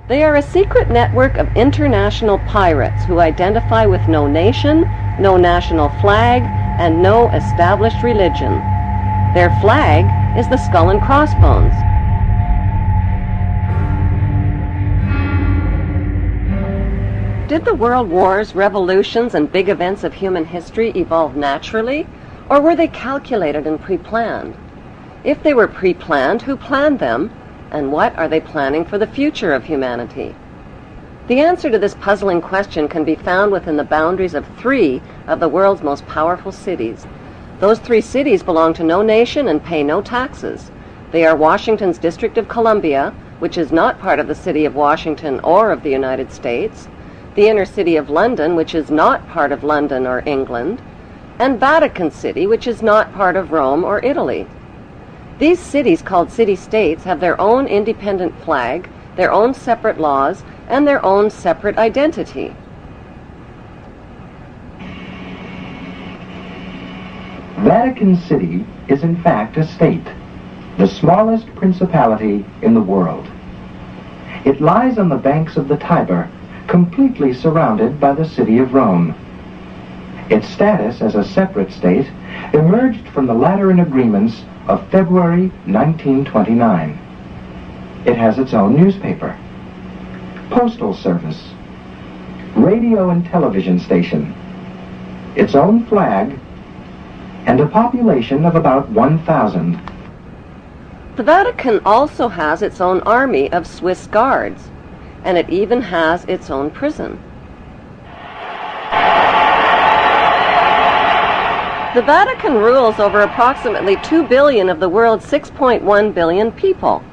They are a secret network of international pirates who identify with no nation, no national flag, and no established religion. Their flag is the skull and crossbones. Did the world wars, revolutions, and big events of human history evolve naturally, or were they calculated and pre-planned? If they were pre-planned, who planned them, and what are they planning for the future of humanity? The answer to this puzzling question can be found within the boundaries of 3 of the world's most powerful cities. Those 3 cities belong to no nation and pay no taxes. They are Washington's District of Columbia, which is not part of the city of Washington or of the United States, the inner city of London, which is not part of London or England, and Vatican City, which is not part of Rome or Italy. These cities, called city-states, have their own independent flag, their own separate laws, and their own separate identity. Vatican City is in fact a state, the smallest principality in the world. It lies on the banks of the Tiber, completely surrounded by the city of Rome. Its status as a separate state emerged from the Lateran Agreements of February 1929. It has its own newspaper, postal service, radio and television station, its own flag, and a population of about 1,000. The Vatican also has its own army of Swiss guards, and it even has its own prison. The Vatican rules over approximately 2 billion of the world's 6.1 billion people.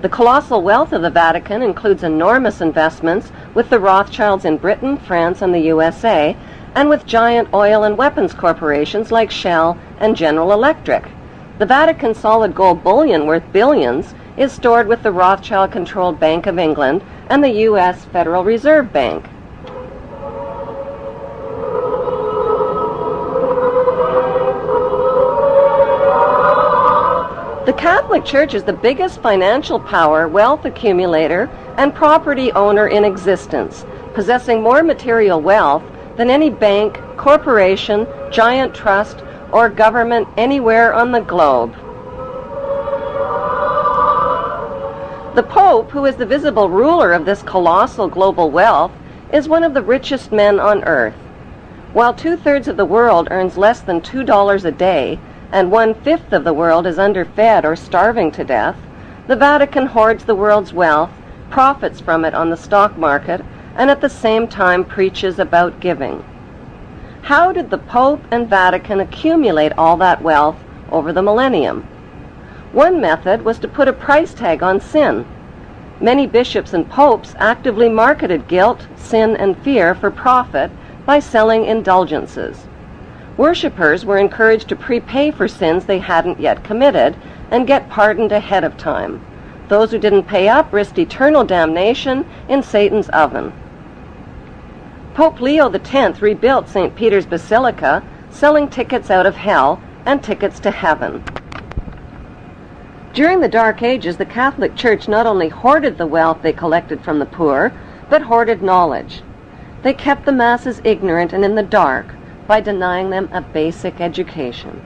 The colossal wealth of the Vatican includes enormous investments with the Rothschilds in Britain, France, and the USA, and with giant oil and weapons corporations like Shell and General Electric. The Vatican solid gold bullion worth billions is stored with the Rothschild-controlled Bank of England and the U.S. Federal Reserve Bank. The Catholic Church is the biggest financial power, wealth accumulator, and property owner in existence, possessing more material wealth than any bank, corporation, giant trust, or government anywhere on the globe. The Pope, who is the visible ruler of this colossal global wealth, is one of the richest men on earth. While 2/3 of the world earns less than $2 a day, and 1/5 of the world is underfed or starving to death, the Vatican hoards the world's wealth, profits from it on the stock market, and at the same time preaches about giving. How did the Pope and Vatican accumulate all that wealth over the millennium? One method was to put a price tag on sin. Many bishops and popes actively marketed guilt, sin, and fear for profit by selling indulgences. Worshippers were encouraged to prepay for sins they hadn't yet committed and get pardoned ahead of time. Those who didn't pay up risked eternal damnation in Satan's oven. Pope Leo X rebuilt St. Peter's Basilica, selling tickets out of hell and tickets to heaven. During the Dark Ages, the Catholic Church not only hoarded the wealth they collected from the poor, but hoarded knowledge. They kept the masses ignorant and in the dark by denying them a basic education.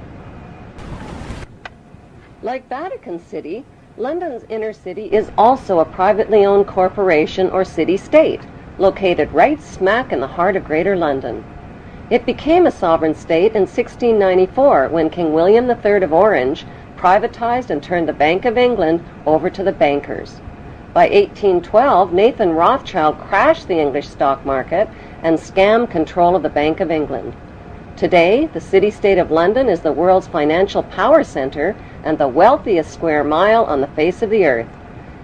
Like Vatican City, London's inner city is also a privately owned corporation or city-state, located right smack in the heart of Greater London. It became a sovereign state in 1694 when King William III of Orange privatized and turned the Bank of England over to the bankers. By 1812, Nathan Rothschild crashed the English stock market and scammed control of the Bank of England. Today, the city-state of London is the world's financial power center and the wealthiest square mile on the face of the earth.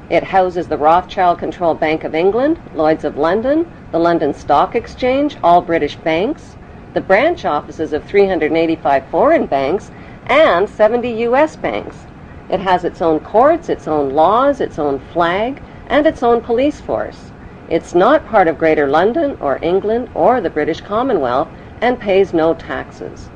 It houses the Rothschild-controlled Bank of England, Lloyd's of London, the London Stock Exchange, all British banks, the branch offices of 385 foreign banks, and 70 U.S. banks. It has its own courts, its own laws, its own flag, and its own police force. It's not part of Greater London or England or the British Commonwealth and pays no taxes.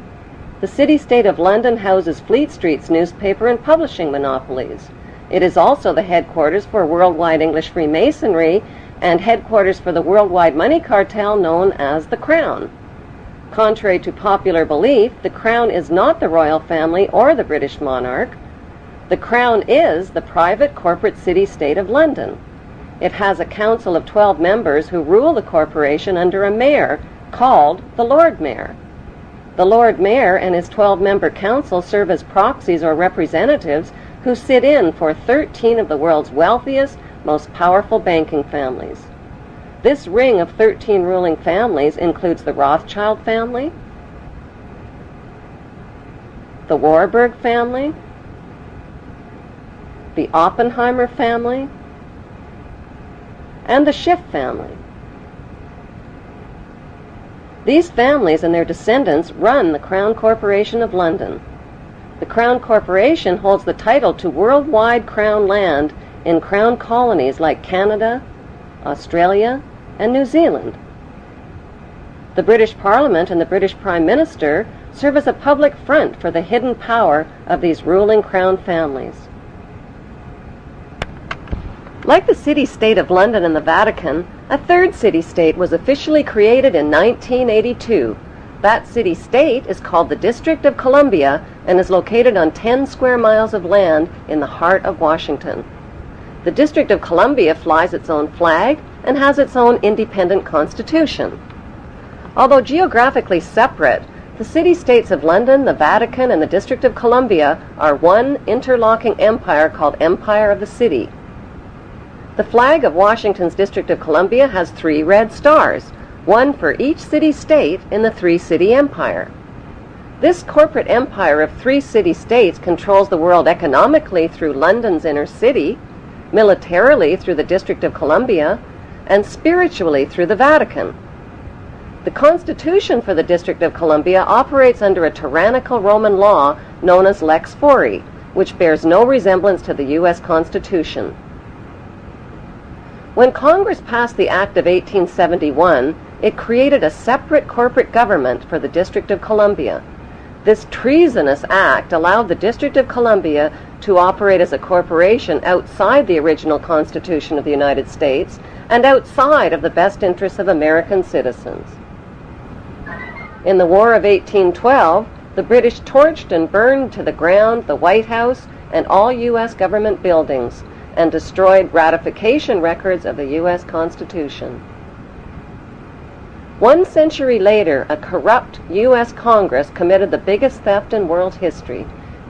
The city-state of London houses Fleet Street's newspaper and publishing monopolies. It is also the headquarters for worldwide English Freemasonry and headquarters for the worldwide money cartel known as the Crown. Contrary to popular belief, the Crown is not the royal family or the British monarch. The Crown is the private corporate city-state of London. It has a council of 12 members who rule the corporation under a mayor called the Lord Mayor. The Lord Mayor and his 12-member council serve as proxies or representatives who sit in for 13 of the world's wealthiest, most powerful banking families. This ring of 13 ruling families includes the Rothschild family, the Warburg family, the Oppenheimer family, and the Schiff family. These families and their descendants run the Crown Corporation of London. The Crown Corporation holds the title to worldwide Crown land in Crown colonies like Canada, Australia, and New Zealand. The British Parliament and the British Prime Minister serve as a public front for the hidden power of these ruling Crown families. Like the city-state of London and the Vatican, a third city-state was officially created in 1982. That city-state is called the District of Columbia and is located on 10 square miles of land in the heart of Washington. The District of Columbia flies its own flag and has its own independent constitution. Although geographically separate, the city-states of London, the Vatican, and the District of Columbia are one interlocking empire called Empire of the City. The flag of Washington's District of Columbia has 3 red stars, one for each city-state in the 3-city empire. This corporate empire of 3 city-states controls the world economically through London's inner city, militarily through the District of Columbia, and spiritually through the Vatican. The Constitution for the District of Columbia operates under a tyrannical Roman law known as Lex Fori, which bears no resemblance to the U.S. Constitution. When Congress passed the Act of 1871, it created a separate corporate government for the District of Columbia. This treasonous act allowed the District of Columbia to operate as a corporation outside the original Constitution of the United States and outside of the best interests of American citizens. In the War of 1812, the British torched and burned to the ground the White House and all U.S. government buildings, and destroyed ratification records of the U.S. Constitution. 1 century later, a corrupt U.S. Congress committed the biggest theft in world history.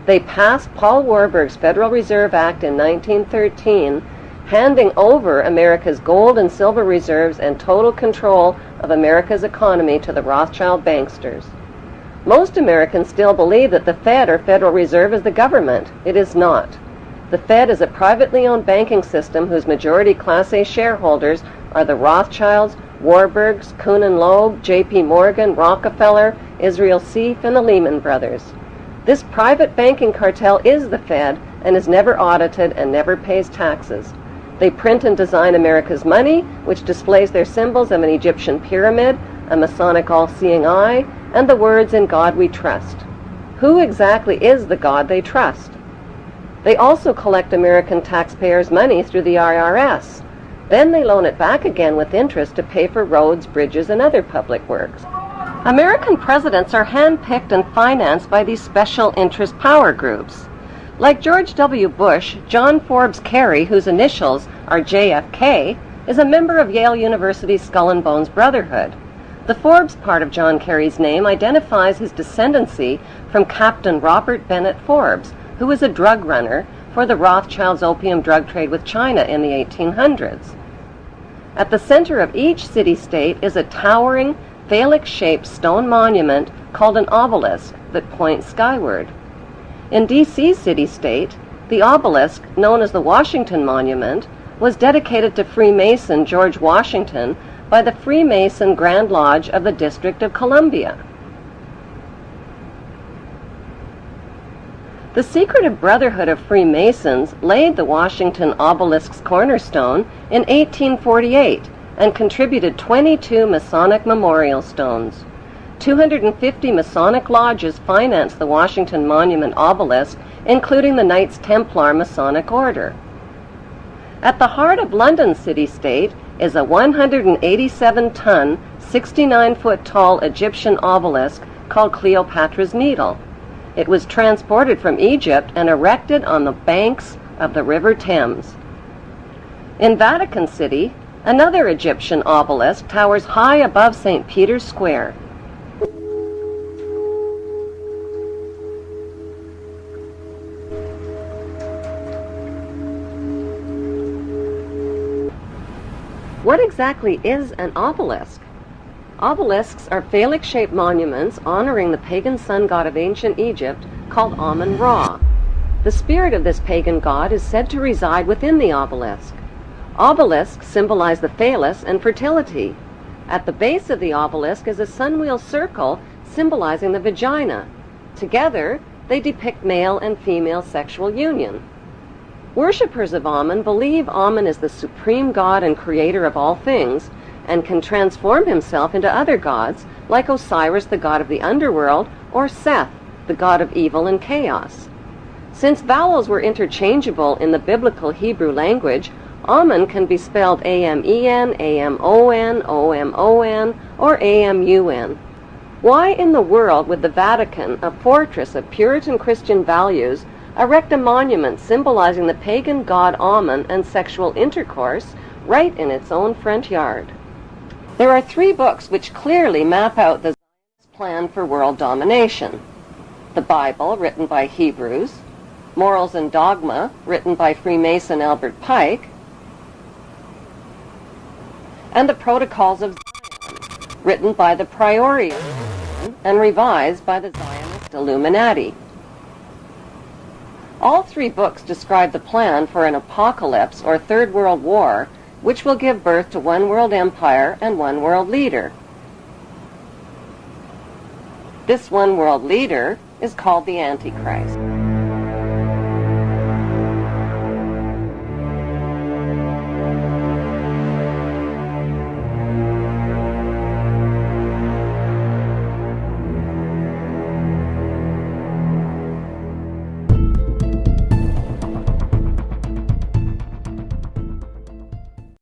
They passed Paul Warburg's Federal Reserve Act in 1913, handing over America's gold and silver reserves and total control of America's economy to the Rothschild banksters. Most Americans still believe that the Fed or Federal Reserve is the government. It is not. The Fed is a privately owned banking system whose majority Class A shareholders are the Rothschilds, Warburgs, Kuhn and Loeb, J.P. Morgan, Rockefeller, Israel Seif, and the Lehman Brothers. This private banking cartel is the Fed and is never audited and never pays taxes. They print and design America's money, which displays their symbols of an Egyptian pyramid, a Masonic all-seeing eye, and the words "In God We Trust." Who exactly is the God they trust? They also collect American taxpayers' money through the IRS. Then they loan it back again with interest to pay for roads, bridges, and other public works. American presidents are handpicked and financed by these special interest power groups. Like George W. Bush, John Forbes Kerry, whose initials are JFK, is a member of Yale University's Skull and Bones Brotherhood. The Forbes part of John Kerry's name identifies his descendancy from Captain Robert Bennett Forbes, who was a drug runner for the Rothschilds' opium drug trade with China in the 1800s. At the center of each city-state is a towering, phallic-shaped stone monument called an obelisk that points skyward. In D.C.'s city-state, the obelisk, known as the Washington Monument, was dedicated to Freemason George Washington by the Freemason Grand Lodge of the District of Columbia. The secretive Brotherhood of Freemasons laid the Washington obelisk's cornerstone in 1848 and contributed 22 Masonic memorial stones. 250 Masonic lodges financed the Washington Monument obelisk, including the Knights Templar Masonic Order. At the heart of London city-state is a 187-ton, 69-foot-tall Egyptian obelisk called Cleopatra's Needle. It was transported from Egypt and erected on the banks of the River Thames. In Vatican City, another Egyptian obelisk towers high above St. Peter's Square. What exactly is an obelisk? Obelisks are phallic-shaped monuments honoring the pagan sun god of ancient Egypt called Amun-Ra. The spirit of this pagan god is said to reside within the obelisk. Obelisks symbolize the phallus and fertility. At the base of the obelisk is a sunwheel circle symbolizing the vagina. Together, they depict male and female sexual union. Worshippers of Amun believe Amun is the supreme god and creator of all things, and can transform himself into other gods, like Osiris, the god of the underworld, or Seth, the god of evil and chaos. Since vowels were interchangeable in the biblical Hebrew language, Amun can be spelled A-M-E-N, A-M-O-N, O-M-O-N, or A-M-U-N. Why in the world would the Vatican, a fortress of Puritan Christian values, erect a monument symbolizing the pagan god Amun and sexual intercourse right in its own front yard? There are 3 books which clearly map out the Zionist plan for world domination. The Bible, written by Hebrews, Morals and Dogma, written by Freemason Albert Pike, and the Protocols of Zion, written by the Priori and revised by the Zionist Illuminati. All 3 books describe the plan for an apocalypse or Third World War, which will give birth to one world empire and one world leader. This one world leader is called the Antichrist.